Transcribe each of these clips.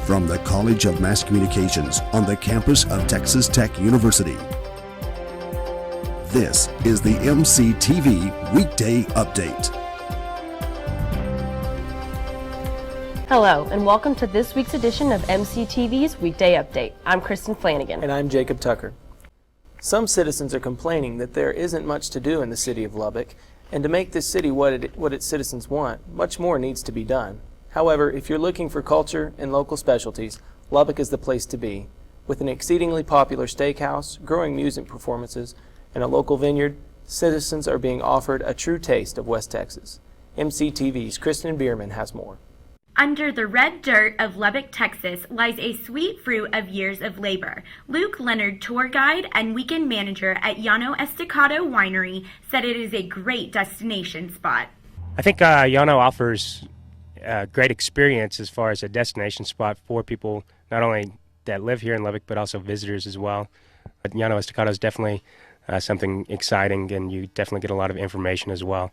from the College of Mass Communications on the campus of Texas Tech University. This is the MCTV Weekday Update. Hello, and welcome to this week's edition of MCTV's Weekday Update. I'm Kristen Flanagan. And I'm Jacob Tucker. Some citizens are complaining that there isn't much to do in the city of Lubbock, and to make this city what its citizens want, much more needs to be done. However, if you're looking for culture and local specialties, Lubbock is the place to be. With an exceedingly popular steakhouse, growing music performances, and a local vineyard, citizens are being offered a true taste of West Texas. MCTV's Kristen Bierman has more. Under the red dirt of Lubbock, Texas, lies a sweet fruit of years of labor. Luke Leonard, tour guide and weekend manager at Llano Estacado Winery, said it is a great destination spot. I think Llano offers a great experience as far as a destination spot for people not only that live here in Lubbock, but also visitors as well. But Llano Estacado is definitely something exciting, and you definitely get a lot of information as well.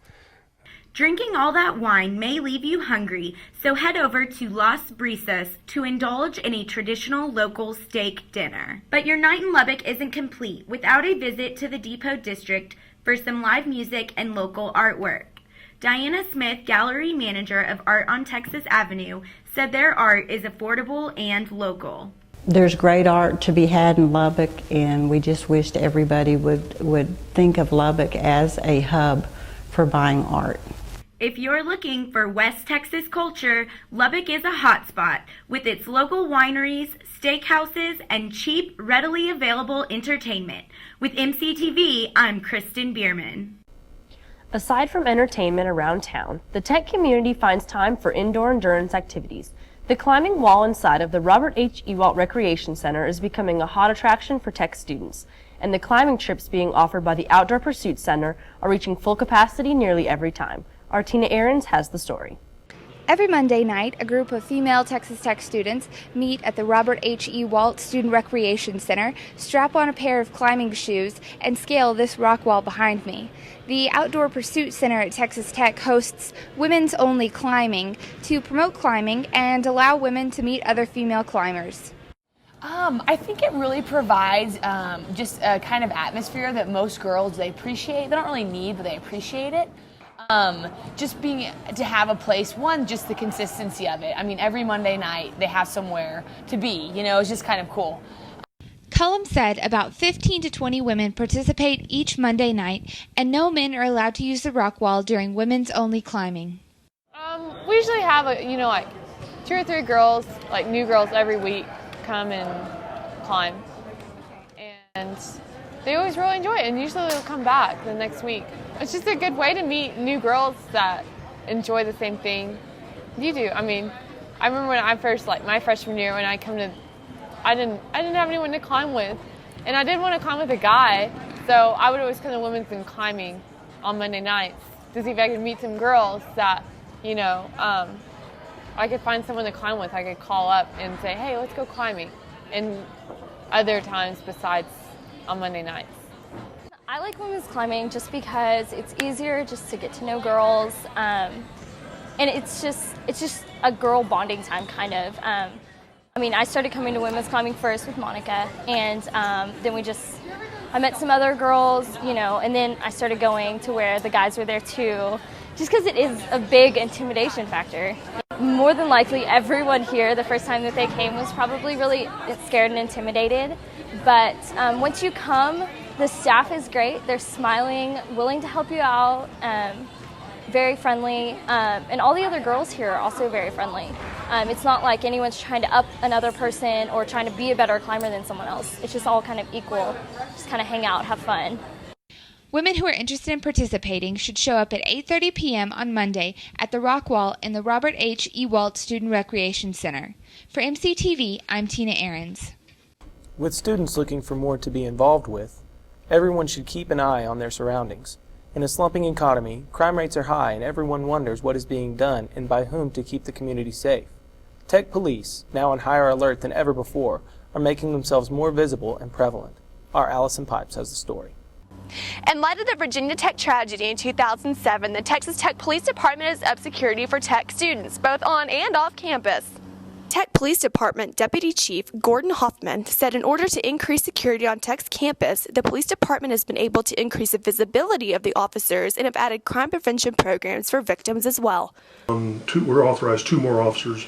Drinking all that wine may leave you hungry, so head over to Las Brisas to indulge in a traditional local steak dinner. But your night in Lubbock isn't complete without a visit to the Depot District for some live music and local artwork. Diana Smith, gallery manager of Art on Texas Avenue, said their art is affordable and local. There's great art to be had in Lubbock, and we just wished everybody would think of Lubbock as a hub for buying art. If you're looking for West Texas culture, Lubbock is a hotspot with its local wineries, steakhouses, and cheap, readily available entertainment. With MCTV, I'm Kristen Bierman. Aside from entertainment around town, the tech community finds time for indoor endurance activities. The climbing wall inside of the Robert H. Ewalt Recreation Center is becoming a hot attraction for tech students, and the climbing trips being offered by the Outdoor Pursuit Center are reaching full capacity nearly every time. Our Tina Ahrens has the story. Every Monday night, a group of female Texas Tech students meet at the Robert H. Ewalt Student Recreation Center, strap on a pair of climbing shoes, and scale this rock wall behind me. The Outdoor Pursuit Center at Texas Tech hosts women's-only climbing to promote climbing and allow women to meet other female climbers. I think it really provides just a kind of atmosphere that most girls, they appreciate. They don't really need, but they appreciate it. Just being to have a place, one, just the consistency of it. I mean, every Monday night they have somewhere to be, you know, it's just kind of cool. Cullum said about 15 to 20 women participate each Monday night, and no men are allowed to use the rock wall during women's only climbing. We usually have, like 2 or 3 girls, like new girls every week, come and climb. And they always really enjoy it, and usually they'll come back the next week. It's just a good way to meet new girls that enjoy the same thing you do. I mean, I remember when I first, my freshman year, when I didn't have anyone to climb with, and I didn't want to climb with a guy, so I would always come to women's and climbing on Monday nights to see if I could meet some girls that, I could find someone to climb with. I could call up and say, hey, let's go climbing, and other times besides on Monday nights. I like women's climbing just because it's easier just to get to know girls, and it's just a girl bonding time kind of. I started coming to women's climbing first with Monica, and then I met some other girls, and then I started going to where the guys were there too, just because it is a big intimidation factor. More than likely, everyone here, the first time that they came, was probably really scared and intimidated, but once you come, the staff is great. They're smiling, willing to help you out, very friendly, and all the other girls here are also very friendly. It's not like anyone's trying to up another person or trying to be a better climber than someone else. It's just all kind of equal, just kind of hang out, have fun. Women who are interested in participating should show up at 8:30 p.m. on Monday at the Rock Wall in the Robert H. Ewalt Student Recreation Center. For MCTV, I'm Tina Ahrens. With students looking for more to be involved with, everyone should keep an eye on their surroundings. In a slumping economy, crime rates are high and everyone wonders what is being done and by whom to keep the community safe. Tech police, now on higher alert than ever before, are making themselves more visible and prevalent. Our Allison Pipes has the story. In light of the Virginia Tech tragedy in 2007, the Texas Tech Police Department has upped security for Tech students, both on and off campus. Tech Police Department Deputy Chief Gordon Hoffman said in order to increase security on Tech's campus, the police department has been able to increase the visibility of the officers and have added crime prevention programs for victims as well. We're authorized 2 more officers,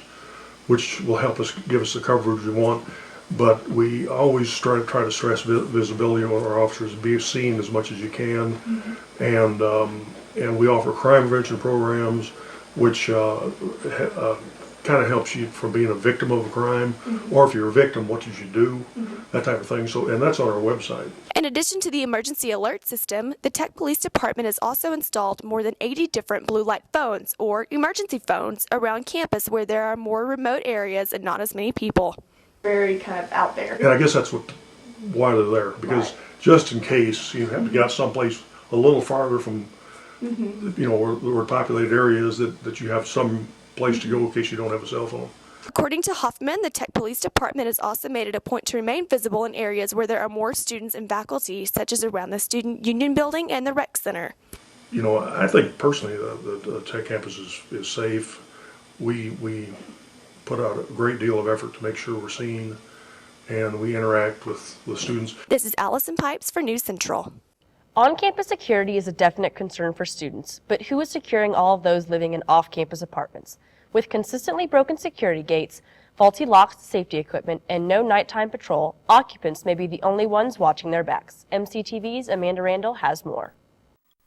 which will help us give us the coverage we want, but we always try to stress visibility on our officers, be seen as much as you can, and we offer crime prevention programs, which kind of helps you from being a victim of a crime, or if you're a victim, what you should do, that type of thing. So, and that's on our website. In addition to the emergency alert system, the Tech Police Department has also installed more than 80 different blue light phones, or emergency phones, around campus where there are more remote areas and not as many people. Very kind of out there. And I guess that's why they're there, because just in case you have to get out someplace a little farther from, where populated areas, that you have some place to go in case you don't have a cell phone. According to Huffman, the Tech Police Department has also made it a point to remain visible in areas where there are more students and faculty, such as around the Student Union Building and the Rec Center. I think personally the Tech campus is safe. We put out a great deal of effort to make sure we're seen, and we interact with students. This is Allison Pipes for News Central. On-campus security is a definite concern for students, but who is securing all of those living in off-campus apartments? With consistently broken security gates, faulty locks to safety equipment, and no nighttime patrol, occupants may be the only ones watching their backs. MCTV's Amanda Randall has more.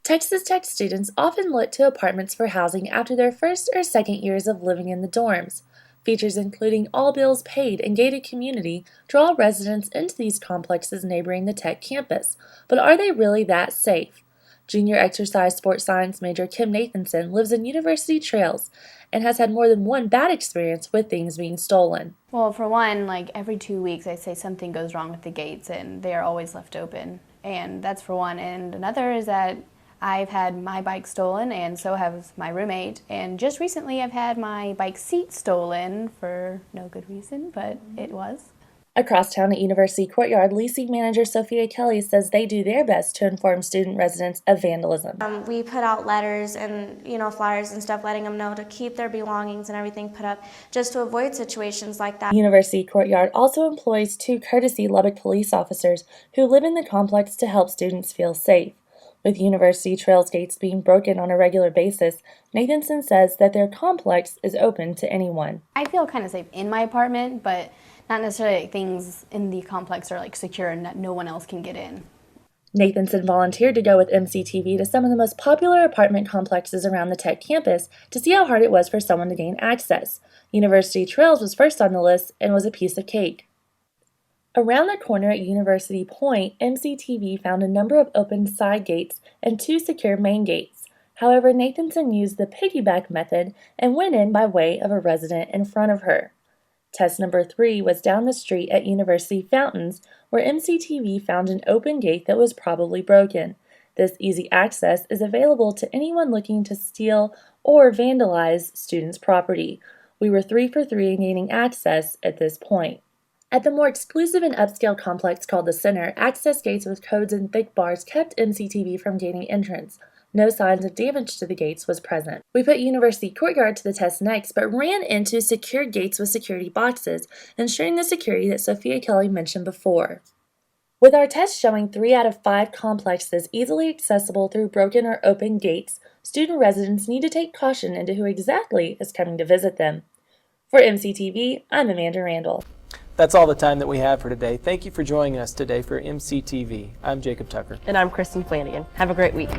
Texas Tech students often look to apartments for housing after their first or second years of living in the dorms. Features including all bills paid and gated community draw residents into these complexes neighboring the Tech campus. But are they really that safe? Junior exercise sports science major Kim Nathanson lives in University Trails and has had more than one bad experience with things being stolen. Well, for one, every 2 weeks I say something goes wrong with the gates and they are always left open. And that's for one. And another is that I've had my bike stolen, and so has my roommate. And just recently I've had my bike seat stolen for no good reason, but it was. Across town at University Courtyard, leasing manager Sophia Kelly says they do their best to inform student residents of vandalism. We put out letters and flyers and stuff letting them know to keep their belongings and everything put up just to avoid situations like that. University Courtyard also employs 2 courtesy Lubbock police officers who live in the complex to help students feel safe. With University Trails gates being broken on a regular basis, Nathanson says that their complex is open to anyone. I feel kind of safe in my apartment, but not necessarily things in the complex are secure and that no one else can get in. Nathanson volunteered to go with MCTV to some of the most popular apartment complexes around the Tech campus to see how hard it was for someone to gain access. University Trails was first on the list and was a piece of cake. Around the corner at University Point, MCTV found a number of open side gates and 2 secure main gates. However, Nathanson used the piggyback method and went in by way of a resident in front of her. Test number 3 was down the street at University Fountains, where MCTV found an open gate that was probably broken. This easy access is available to anyone looking to steal or vandalize students' property. We were 3 for 3 in gaining access at this point. At the more exclusive and upscale complex called the Center, access gates with codes and thick bars kept MCTV from gaining entrance. No signs of damage to the gates was present. We put University Courtyard to the test next, but ran into secure gates with security boxes, ensuring the security that Sophia Kelly mentioned before. With our test showing 3 out of 5 complexes easily accessible through broken or open gates, student residents need to take caution into who exactly is coming to visit them. For MCTV, I'm Amanda Randall. That's all the time that we have for today. Thank you for joining us today for MCTV. I'm Jacob Tucker. And I'm Kristen Flanagan. Have a great week.